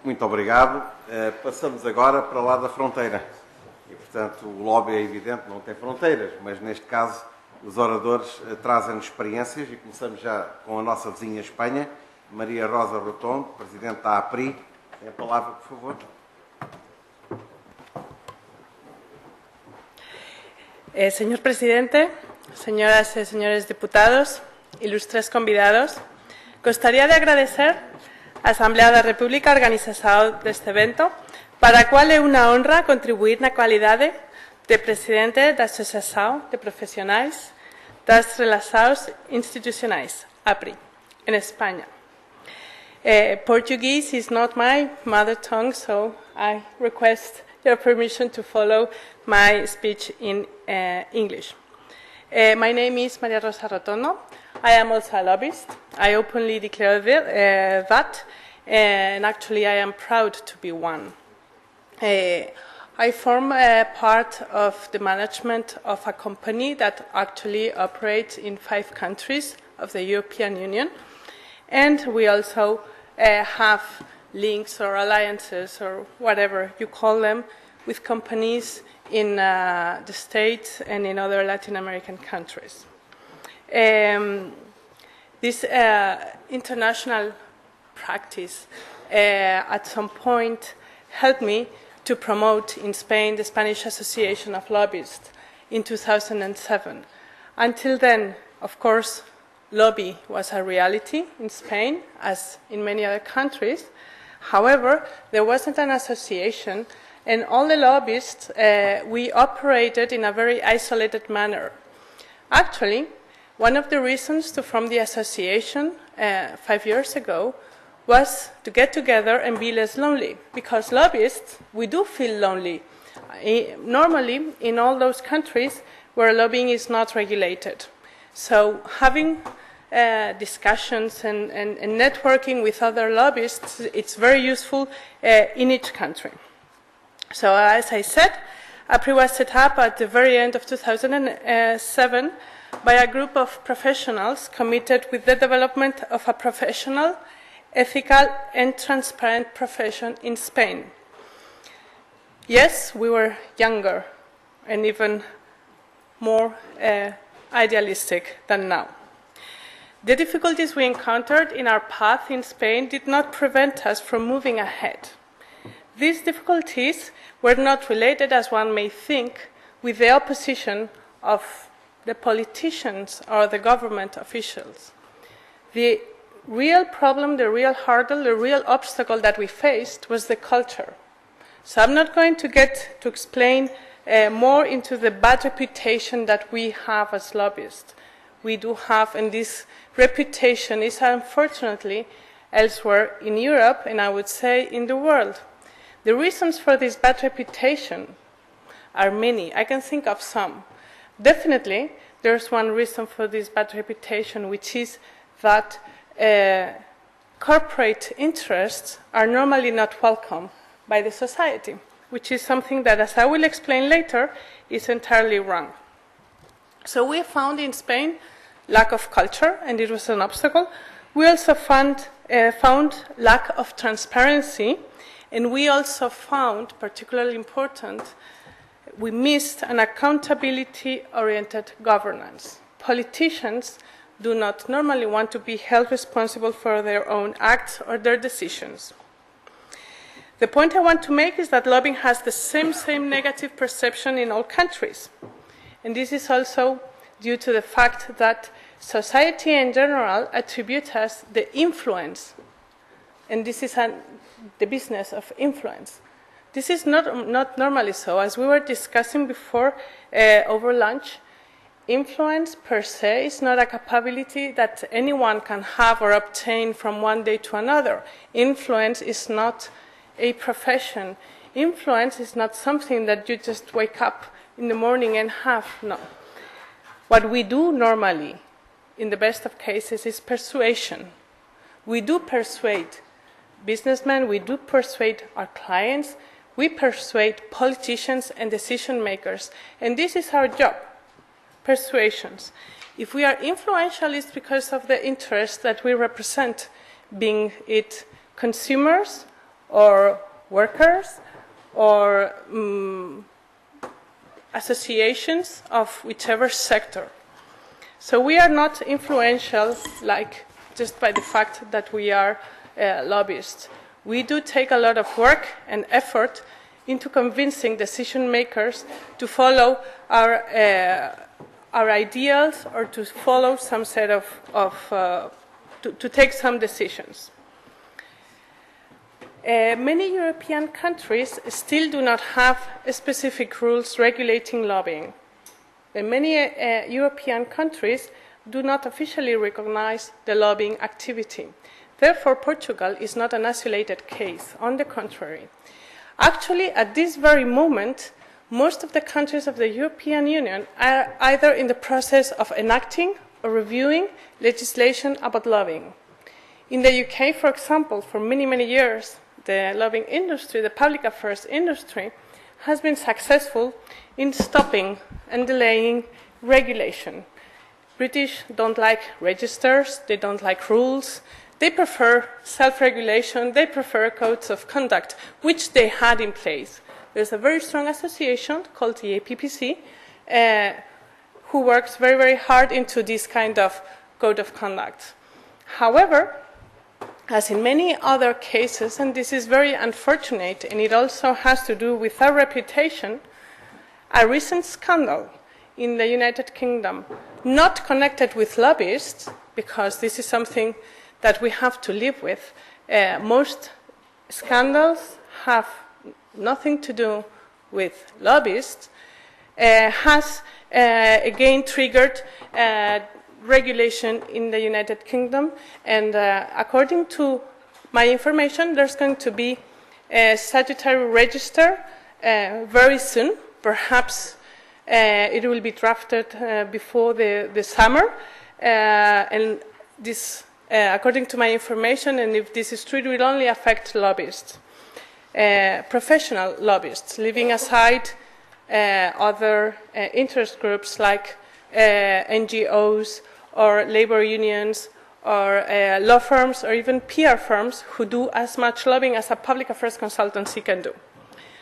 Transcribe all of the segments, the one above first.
Muito obrigado. Passamos agora para lá da fronteira. E, portanto, o lobby é evidente, não tem fronteiras, mas neste caso os oradores trazem-nos experiências e começamos já com a nossa vizinha Espanha, Maria Rosa Rotondo, Presidente da APRI. Tem a palavra, por favor. Señor Presidente, señoras y señores diputados, ilustres convidados, gostaria de agradecer a Asamblea da República a organización deste evento, para a cual é unha honra contribuir na cualidade de Presidente da Asociación de Profesionais das Relações Institucionais, APRI, en España. Portuguese is not my mother tongue, so I request your permission to follow my speech in English. My name is Maria Rosa Rotondo. I am also a lobbyist. I openly declare that, and actually I am proud to be one. I form part of the management of a company that actually operates in 5 countries of the European Union, and we also have links or alliances or whatever you call them with companies in the States and in other Latin American countries. This international practice at some point helped me to promote in Spain the Spanish Association of Lobbyists in 2007. Until then, of course, lobby was a reality in Spain, as in many other countries. However, there wasn't an association, and all the lobbyists, we operated in a very isolated manner. Actually, one of the reasons to form the association 5 years ago was to get together and be less lonely, because lobbyists, we do feel lonely. Normally, in all those countries where lobbying is not regulated. So having discussions and networking with other lobbyists, it's very useful in each country. So as I said, APRI was set up at the very end of 2007 by a group of professionals committed with the development of a professional, ethical and transparent profession in Spain. Yes, we were younger and even more idealistic than now. The difficulties we encountered in our path in Spain did not prevent us from moving ahead. These difficulties were not related, as one may think, with the opposition of the politicians or the government officials. The real problem, the real hurdle, the real obstacle that we faced was the culture. So I'm not going to get to explain more into the bad reputation that we have as lobbyists. We do have, and this reputation is unfortunately elsewhere in Europe, and I would say in the world. The reasons for this bad reputation are many. I can think of some. Definitely, there's one reason for this bad reputation, which is that corporate interests are normally not welcome by the society, which is something that, as I will explain later, is entirely wrong. So we found in Spain lack of culture, and it was an obstacle. We also found lack of transparency, and we also found, particularly important, we missed an accountability-oriented governance. Politicians do not normally want to be held responsible for their own acts or their decisions. The point I want to make is that lobbying has the same negative perception in all countries. And this is also due to the fact that society in general attributes us the influence, and this is the business of influence. This is not normally so. As we were discussing before over lunch, influence per se is not a capability that anyone can have or obtain from one day to another. Influence is not a profession. Influence is not something that you just wake up in the morning and have. No. What we do normally, in the best of cases, is persuasion. We do persuade businessmen, we do persuade our clients, we persuade politicians and decision makers, and this is our job. persuasions. If we are influential, it's because of the interests that we represent, being it consumers or workers or associations of whichever sector. So we are not influential like just by the fact that we are lobbyists. We do take a lot of work and effort into convincing decision makers to follow our ideals or to follow some set to take some decisions. Many European countries still do not have specific rules regulating lobbying. Many European countries do not officially recognize the lobbying activity. Therefore, Portugal is not an isolated case. On the contrary, actually, at this very moment, most of the countries of the European Union are either in the process of enacting or reviewing legislation about lobbying. In the UK, for example, for many, many years, the lobbying industry, the public affairs industry, has been successful in stopping and delaying regulation. British don't like registers, they don't like rules, they prefer self-regulation, they prefer codes of conduct, which they had in place. There's a very strong association called the APPC, who works very, very hard into this kind of code of conduct. However, as in many other cases, and this is very unfortunate, and it also has to do with our reputation, a recent scandal in the United Kingdom, not connected with lobbyists, because this is something that we have to live with. Most scandals have nothing to do with lobbyists, has again triggered regulation in the United Kingdom, and according to my information, there's going to be a statutory register very soon. Perhaps it will be drafted before the summer, and this, according to my information, and if this is true, it will only affect lobbyists, professional lobbyists, leaving aside other interest groups like NGOs or labor unions or law firms or even PR firms who do as much lobbying as a public affairs consultancy can do.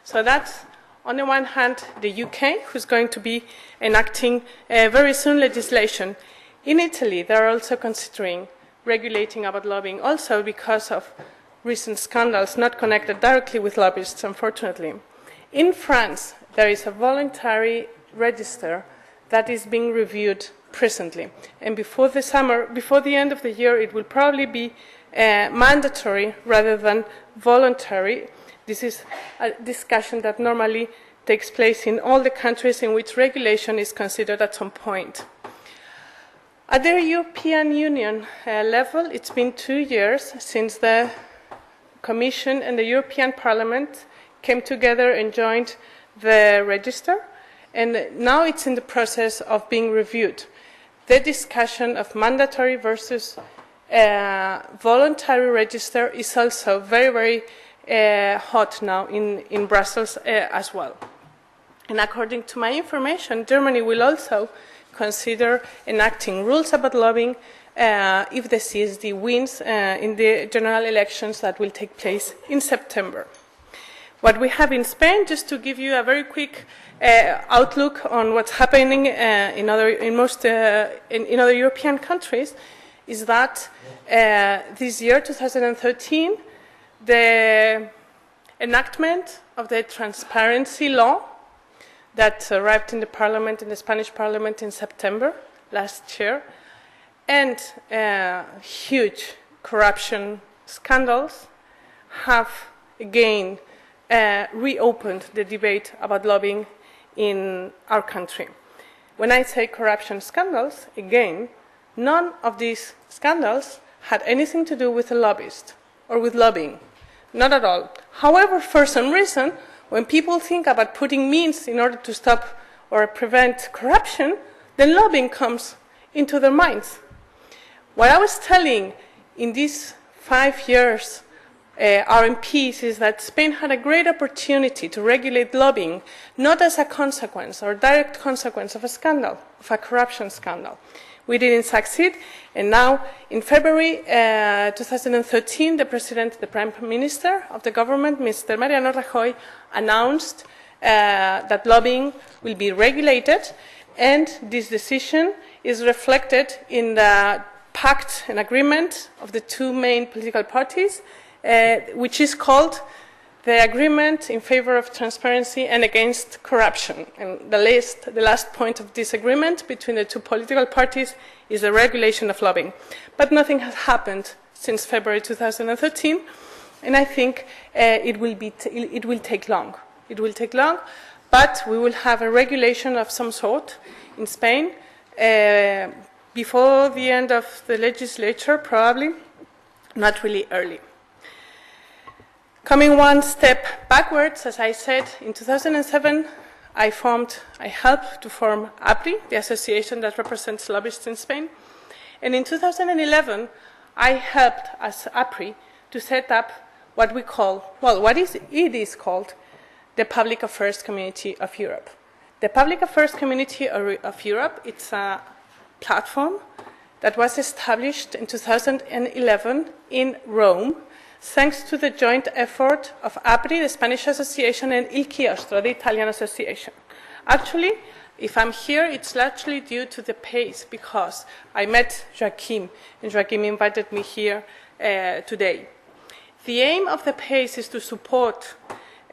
So that's, on the one hand, the UK, who's going to be enacting very soon legislation. In Italy, they're also considering regulating about lobbying, also because of recent scandals not connected directly with lobbyists, unfortunately. In France, there is a voluntary register that is being reviewed presently. And before the summer, before the end of the year, it will probably be mandatory rather than voluntary. This is a discussion that normally takes place in all the countries in which regulation is considered at some point. At the European Union level, it's been 2 years since the Commission and the European Parliament came together and joined the register, and now it's in the process of being reviewed. The discussion of mandatory versus voluntary register is also very, very hot now in Brussels as well. And according to my information, Germany will also consider enacting rules about lobbying if the CSD wins in the general elections that will take place in September. What we have in Spain, just to give you a very quick outlook on what's happening in other European countries, is that this year, 2013, the enactment of the transparency law that arrived in the Parliament, in the Spanish Parliament in September last year, and huge corruption scandals have again reopened the debate about lobbying in our country. When I say corruption scandals, again, none of these scandals had anything to do with a lobbyist or with lobbying, not at all. However, for some reason, when people think about putting means in order to stop or prevent corruption, then lobbying comes into their minds. What I was telling in these 5 years RMPs is that Spain had a great opportunity to regulate lobbying, not as a consequence or direct consequence of a scandal, of a corruption scandal. We didn't succeed, and now in February 2013, the Prime Minister of the government, Mr. Mariano Rajoy, announced that lobbying will be regulated, and this decision is reflected in the pact and agreement of the two main political parties, which is called the Agreement in Favor of Transparency and Against Corruption. And the last point of this agreement between the two political parties is the regulation of lobbying. But nothing has happened since February 2013, and I think it will take long. It will take long, but we will have a regulation of some sort in Spain before the end of the legislature, probably, not really early. Coming one step backwards, as I said, in 2007, I helped to form APRI, the association that represents lobbyists in Spain. And in 2011, I helped, as APRI, to set up what we call, it is called the Public Affairs Community of Europe. The Public Affairs Community of Europe, it's a platform that was established in 2011 in Rome, thanks to the joint effort of APRI, the Spanish Association, and Il Chiostro, the Italian Association. Actually, if I'm here, it's largely due to the pace, because I met Joaquim, and Joaquim invited me here today. The aim of the pace is to support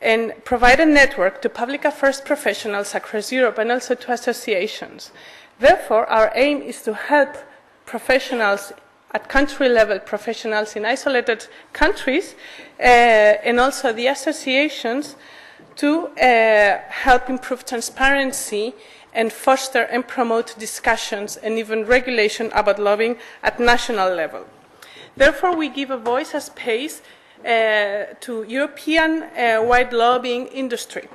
and provide a network to public affairs professionals across Europe and also to associations. Therefore, our aim is to help professionals at country level, professionals in isolated countries, and also the associations to help improve transparency and foster and promote discussions and even regulation about lobbying at national level. Therefore, we give a voice and space to European-wide lobbying industry.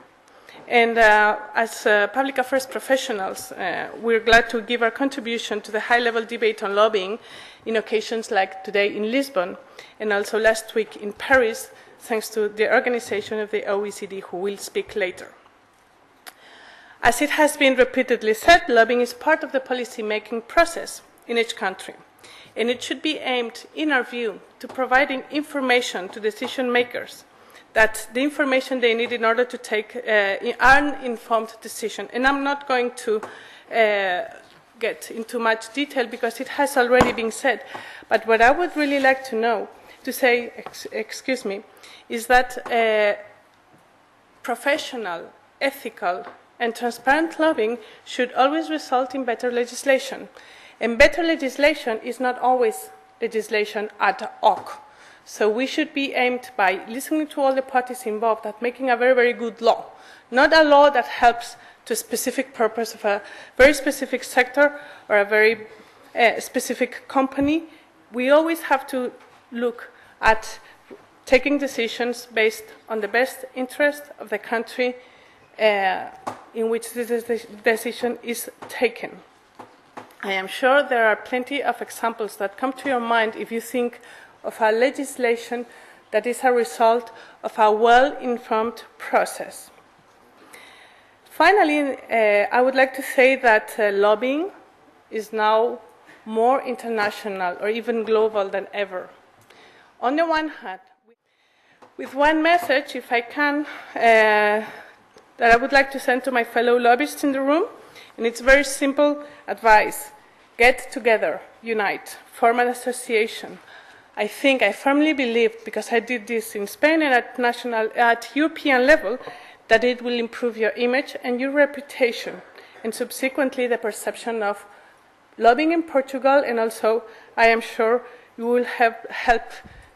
And as public affairs professionals, we're glad to give our contribution to the high-level debate on lobbying in occasions like today in Lisbon, and also last week in Paris, thanks to the organization of the OECD, who will speak later. As it has been repeatedly said, lobbying is part of the policy-making process in each country, and it should be aimed, in our view, to providing information to decision-makers, that the information they need in order to take an informed decision. And I'm not going to get into much detail because it has already been said. But what I would really like to say, is that professional, ethical, and transparent lobbying should always result in better legislation. And better legislation is not always legislation ad hoc. So we should be aimed by listening to all the parties involved at making a very, very good law, not a law that helps to a specific purpose of a very specific sector or a very specific company. We always have to look at taking decisions based on the best interest of the country in which this decision is taken. I am sure there are plenty of examples that come to your mind if you think of a legislation that is a result of a well-informed process. Finally, I would like to say that lobbying is now more international or even global than ever. On the one hand, with one message, if I can, that I would like to send to my fellow lobbyists in the room, and it's very simple advice. Get together, unite, form an association. I firmly believe, because I did this in Spain and at European level, that it will improve your image and your reputation, and subsequently the perception of lobbying in Portugal, and also, I am sure, you will help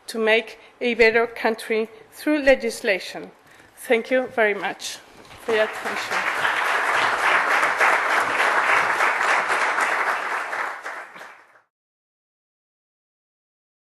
to make a better country through legislation. Thank you very much for your attention.